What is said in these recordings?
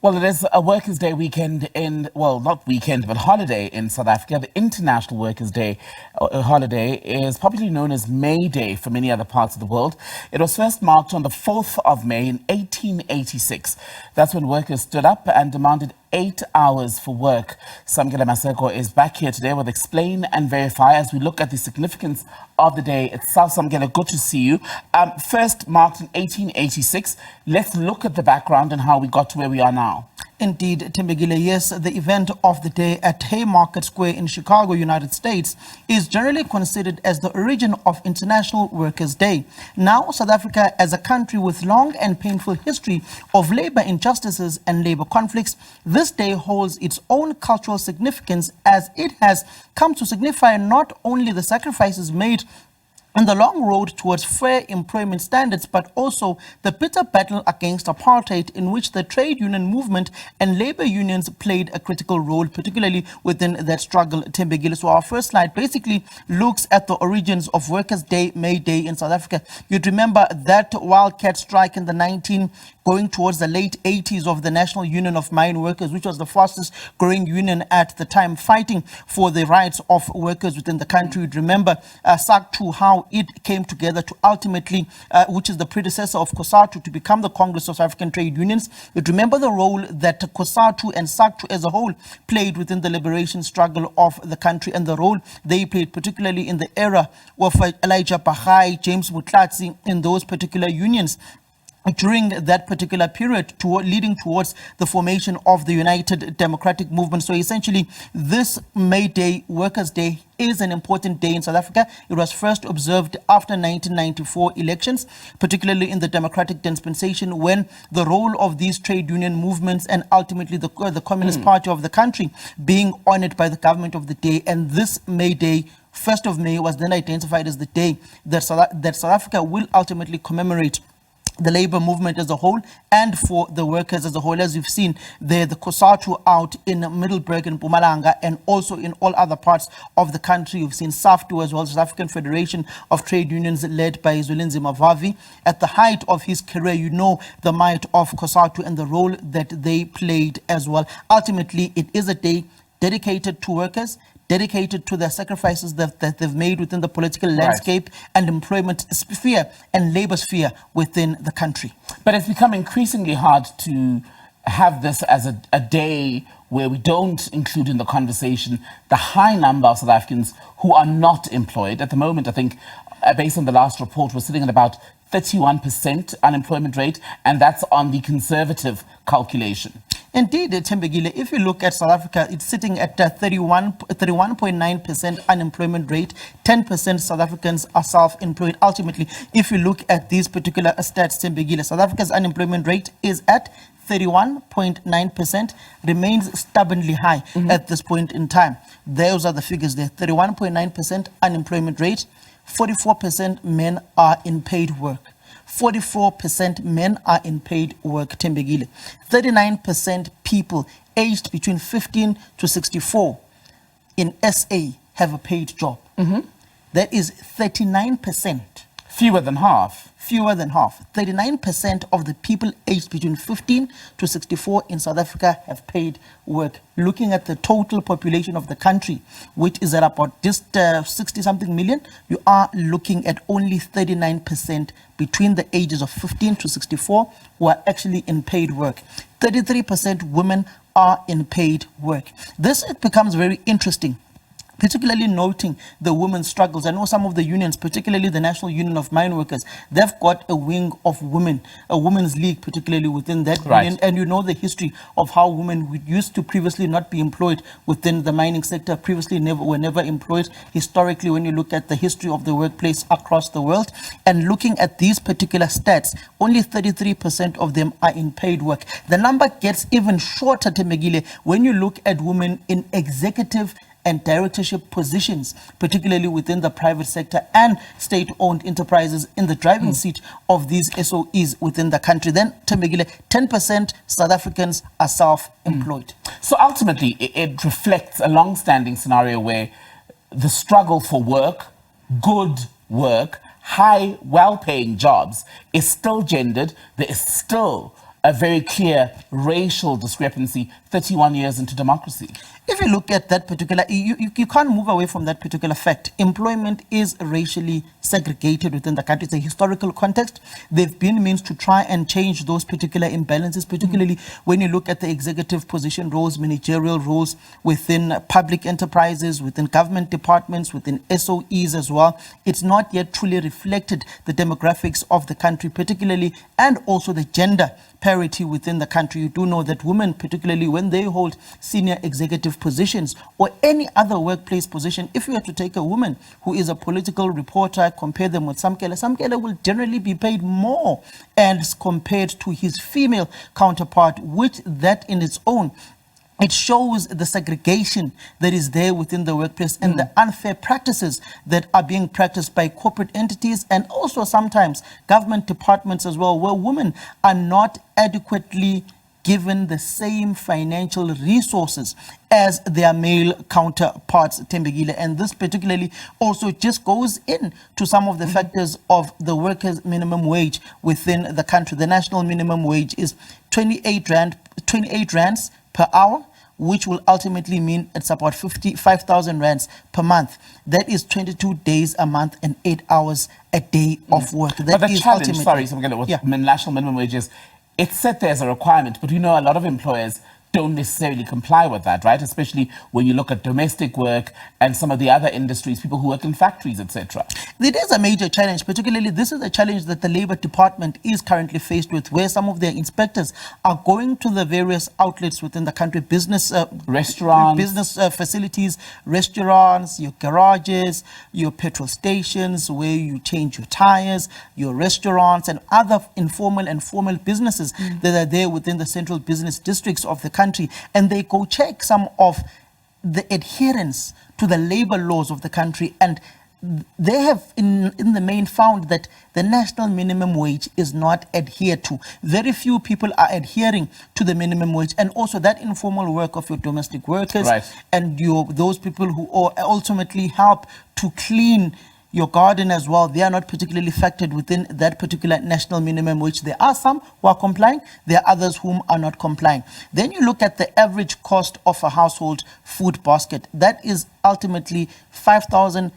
Well, it is a Workers' Day weekend not weekend, but holiday in South Africa. The International Workers' Day holiday is popularly known as May Day for many other parts of the world. It was first marked on the 4th of May in 1886. That's when workers stood up and demanded 8 hours for work. Samkela Maseko is back here today with Explain and Verify as we look at the significance of the day itself. Samkela, good to see you. First marked in 1886. Let's look at the background and how we got to where we are now. Indeed, Timbegile, yes, the event of the day at Haymarket Square in Chicago, United States, is generally considered as the origin of International Workers' Day. Now, South Africa, as a country with long and painful history of labor injustices and labor conflicts, this day holds its own cultural significance as it has come to signify not only the sacrifices made on the long road towards fair employment standards, but also the bitter battle against apartheid in which the trade union movement and labor unions played a critical role, particularly within that struggle, Timbegile. So our first slide basically looks at the origins of Workers' Day, May Day in South Africa. You'd remember that wildcat strike in the going towards the late 80s of the National Union of Mine Workers, which was the fastest growing union at the time, fighting for the rights of workers within the country. You'd remember SABC, how it came together to ultimately, which is the predecessor of COSATU, to become the Congress of South African Trade Unions. You'd remember the role that COSATU and SABC as a whole played within the liberation struggle of the country, and the role they played, particularly in the era of Elijah Bahai, James Mutlatsi, in those particular unions during that particular period, leading towards the formation of the United Democratic Movement. So essentially, this May Day, Workers' Day, is an important day in South Africa. It was first observed after 1994 elections, particularly in the democratic dispensation, when the role of these trade union movements and ultimately the Communist Party of the country being honored by the government of the day. And this May Day, 1st of May, was then identified as the day that South Africa will ultimately commemorate the labor movement as a whole and for the workers as a whole. As you've seen there, the COSATU out in Middelburg and Mpumalanga, and also in all other parts of the country. You've seen SAFTU as well, South African Federation of Trade Unions, led by Zwelinzima Mavavi. At the height of his career, you know the might of COSATU and the role that they played as well. Ultimately, it is a day dedicated to workers, dedicated to the sacrifices that they've made within the political landscape and employment sphere and labor sphere within the country. But it's become increasingly hard to have this as a day where we don't include in the conversation the high number of South Africans who are not employed. At the moment, I think, based on the last report, we're sitting at about 31% unemployment rate, and that's on the conservative calculation. Indeed, Timbegile, if you look at South Africa, it's sitting at 31.9% unemployment rate. 10% South Africans are self-employed. Ultimately, if you look at these particular stats, Timbegile, South Africa's unemployment rate is at 31.9%, remains stubbornly high at this point in time. Those are the figures there. 31.9% unemployment rate. 44% men are in paid work. 44% men are in paid work, Timbegile. 39% people aged between 15 to 64 in SA have a paid job. That is 39%. Fewer than half. Fewer than half. 39% of the people aged between 15 to 64 in South Africa have paid work. Looking at the total population of the country, which is at about just 60-something million, you are looking at only 39% between the ages of 15 to 64 who are actually in paid work. 33% women are in paid work. This becomes very interesting, particularly noting the women's struggles. I know some of the unions, particularly the National Union of Mine Workers, they've got a wing of women, a women's league, particularly within that union. And you know the history of how women used to previously not be employed within the mining sector, previously were never employed. Historically, when you look at the history of the workplace across the world, and looking at these particular stats, only 33% of them are in paid work. The number gets even shorter, Temegile, when you look at women in executive and directorship positions, particularly within the private sector and state-owned enterprises in the driving seat of these SOEs within the country. Then, Temegile, 10% South Africans are self-employed. So ultimately, it reflects a long-standing scenario where the struggle for work, good work, high, well-paying jobs is still gendered. There is still a very clear racial discrepancy 31 years into democracy. If you look at that particular, you can't move away from that particular fact. Employment is racially segregated within the country. It's a historical context. There have been means to try and change those particular imbalances, particularly when you look at the executive position roles, managerial roles within public enterprises, within government departments, within SOEs as well. It's not yet truly reflected the demographics of the country, particularly, and also the gender parity within the country. You do know that women, particularly when they hold senior executive positions or any other workplace position, if you were to take a woman who is a political reporter, compare them with Samkela will generally be paid more as compared to his female counterpart, which that in its own, it shows the segregation that is there within the workplace and the unfair practices that are being practiced by corporate entities and also sometimes government departments as well, where women are not adequately given the same financial resources as their male counterparts, Tembegile. And this particularly also just goes in to some of the factors of the workers' minimum wage within the country. The national minimum wage is 28 rands per hour, which will ultimately mean it's about 55,000 rands per month. That is 22 days a month and 8 hours a day of work. That but the is challenge, ultimately, with national minimum wages, it's set there as a requirement, but we know a lot of employers don't necessarily comply with that, right? Especially when you look at domestic work and some of the other industries, people who work in factories, etc. It is a major challenge, particularly this is a challenge that the Labour Department is currently faced with, where some of their inspectors are going to the various outlets within the country, business restaurants, business facilities, restaurants, your garages, your petrol stations where you change your tires, your restaurants and other informal and formal businesses that are there within the central business districts of the country. And they go check some of the adherence to the labor laws of the country, and they have in the main found that the national minimum wage is not adhered to. Very few people are adhering to the minimum wage, and also that informal work of your domestic workers and those people who ultimately help to clean your garden as well, they are not particularly factored within that particular national minimum wage. There are some who are complying, there are others whom are not complying. Then you look at the average cost of a household food basket. That is ultimately 5,000,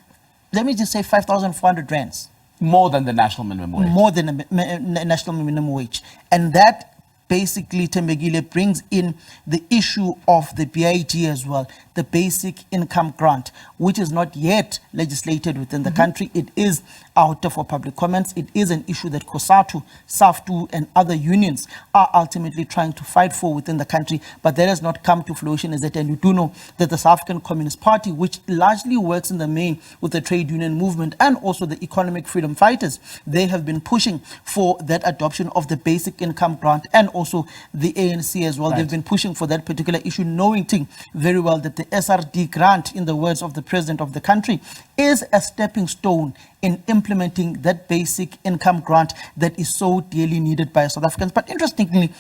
let me just say 5,400 rands. More than the national minimum wage. More than the national minimum wage. And that basically, Tembegile, brings in the issue of the BIG as well, the basic income grant, which is not yet legislated within the country. It is out for public comments. It is an issue that COSATU, SAFTU, and other unions are ultimately trying to fight for within the country, but that has not come to fruition as yet. And you do know that the South African Communist Party, which largely works in the main with the trade union movement and also the economic freedom fighters, they have been pushing for that adoption of the basic income grant, and also the ANC as well. They've been pushing for that particular issue, knowing very well that the SRD grant, in the words of the president of the country, is a stepping stone in implementing that basic income grant that is so dearly needed by South Africans. But interestingly,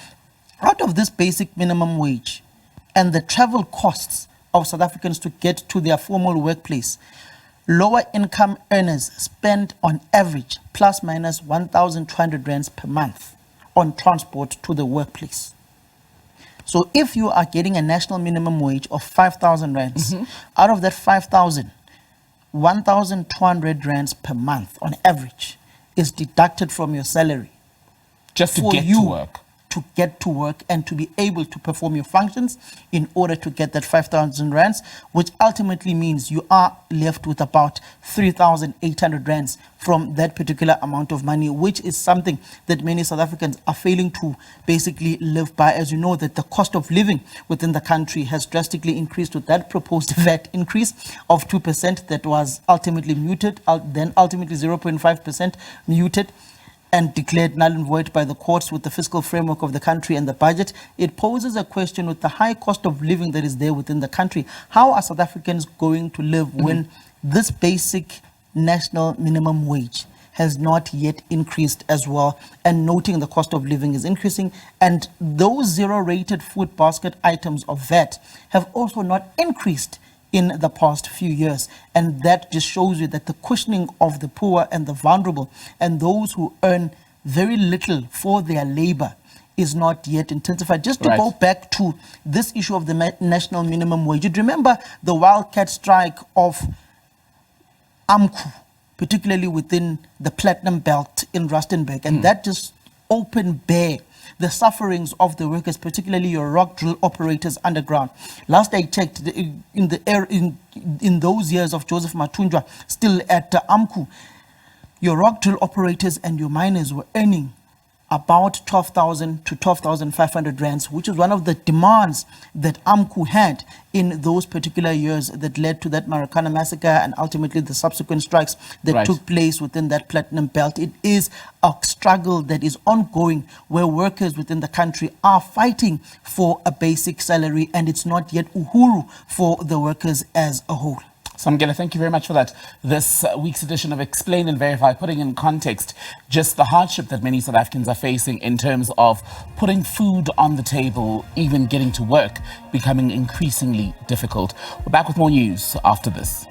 out of this basic minimum wage and the travel costs of South Africans to get to their formal workplace, lower income earners spend on average plus minus 1,200 rands per month on transport to the workplace. So if you are getting a national minimum wage of 5,000 rands, out of that 5,000, 1,200 rands per month on average is deducted from your salary. Just to get to work. To get to work and to be able to perform your functions in order to get that 5,000 rands, which ultimately means you are left with about 3,800 rands from that particular amount of money, which is something that many South Africans are failing to basically live by. As you know, that the cost of living within the country has drastically increased with that proposed VAT increase of 2% that was ultimately muted, then ultimately 0.5% muted, and declared null and void by the courts with the fiscal framework of the country and the budget. It poses a question with the high cost of living that is there within the country. How are South Africans going to live when this basic national minimum wage has not yet increased as well, and noting the cost of living is increasing, and those zero-rated food basket items of VAT have also not increased in the past few years. And that just shows you that the cushioning of the poor and the vulnerable and those who earn very little for their labor is not yet intensified. Just to Right. go back to this issue of the national minimum wage, you'd remember the wildcat strike of AMCU, particularly within the Platinum Belt in Rustenburg, and that just opened bare the sufferings of the workers, particularly your rock drill operators underground. Last I checked, in those years of Joseph Matunjwa, still at AMCU, your rock drill operators and your miners were earning about 12,000 to 12,500 rands, which is one of the demands that AMCU had in those particular years that led to that Maracana massacre and ultimately the subsequent strikes that Right. took place within that Platinum Belt. It is a struggle that is ongoing where workers within the country are fighting for a basic salary, and it's not yet uhuru for the workers as a whole. Samgela, thank you very much for that. This week's edition of Explain and Verify, putting in context just the hardship that many South Africans are facing in terms of putting food on the table, even getting to work, becoming increasingly difficult. We're back with more news after this.